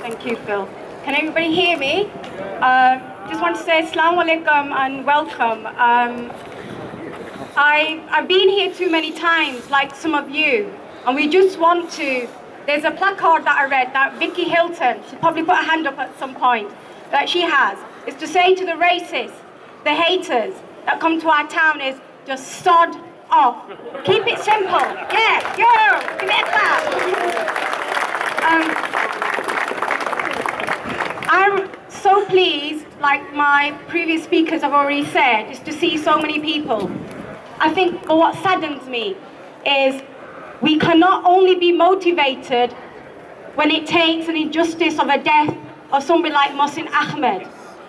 Thank you, Phil. Can everybody hear me? Just want to say Assalamu alaikum and welcome. I've been here too many times, like some of you, and we just want to, there's a placard that I read that Vicky Hilton, she'll probably put her hand up at some point, that she has, is to say to the racists, the haters that come to our town is just sod off. Keep it simple. Yeah, yo, give me a clap. I'm so pleased, like my previous speakers have already said, is to see so many people. I think what saddens me is we cannot only be motivated when it takes an injustice of a death of somebody like Mohsin Ahmed.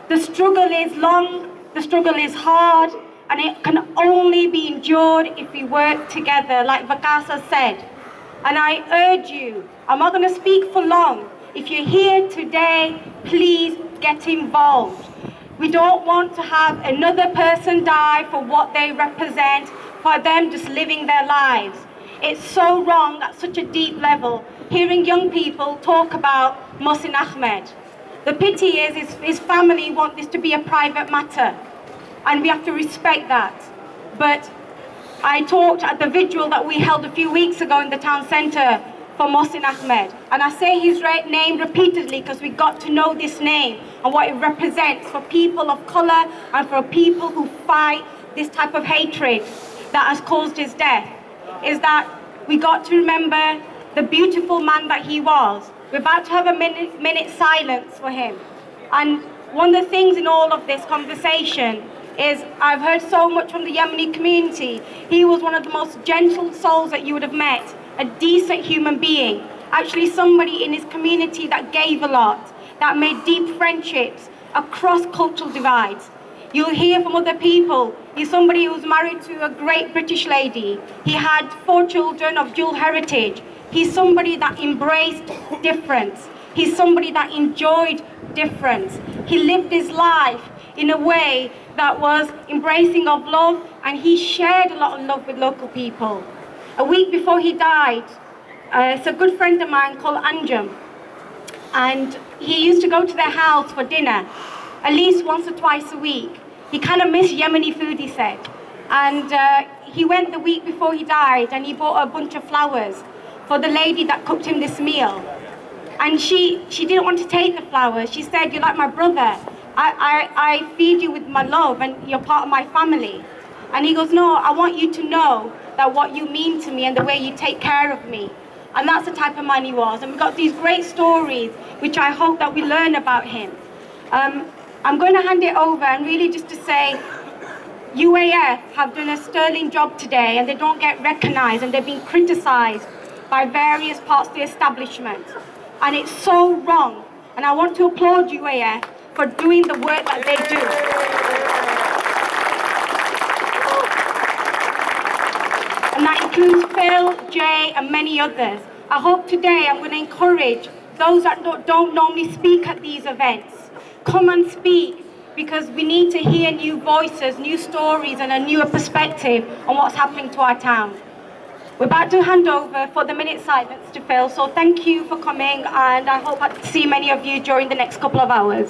The struggle is long, the struggle is hard, and it can only be endured if we work together, like Vakasa said. And I urge you, I'm not going to speak for long. If you're here today, please get involved. We don't want to have another person die for what they represent, for them just living their lives. It's so wrong at such a deep level, hearing young people talk about Mohsin Ahmed. The pity is his family want this to be a private matter, and we have to respect that. But I talked at the vigil that we held a few weeks ago in the town centre for Mohsin Ahmed, and I say his name repeatedly because we got to know this name and what it represents for people of colour and for people who fight this type of hatred that has caused his death, is that we got to remember the beautiful man that he was. We're about to have a minute silence for him. And one of the things in all of this conversation is I've heard so much from the Yemeni community. He was one of the most gentle souls that you would have met, a decent human being, actually somebody in his community that gave a lot, that made deep friendships across cultural divides. You'll hear from other people, he's somebody who's married to a great British lady. He had 4 children of dual heritage. He's somebody that embraced difference. He's somebody that enjoyed difference. He lived his life in a way that was embracing of love, and he shared a lot of love with local people. A week before he died, it's a good friend of mine called Anjum, and he used to go to their house for dinner at least once or twice a week. He kind of missed Yemeni food, he said, and he went the week before he died and he bought a bunch of flowers for the lady that cooked him this meal. And she didn't want to take the flowers. She said, "You're like my brother. I feed you with my love and you're part of my family." And he goes, "No, I want you to know that what you mean to me and the way you take care of me." And that's the type of man he was. And we've got these great stories, which I hope that we learn about him. I'm going to hand it over and really just to say, UAF have done a sterling job today, and they don't get recognized, and they've been criticized by various parts of the establishment. And it's so wrong. And I want to applaud UAF for doing the work that they do. And that includes Phil, Jay, and many others. I hope today I'm going to encourage those that don't normally speak at these events. Come and speak, because we need to hear new voices, new stories, and a newer perspective on what's happening to our town. We're about to hand over for the minute silence to Phil, so thank you for coming, and I hope I see many of you during the next couple of hours.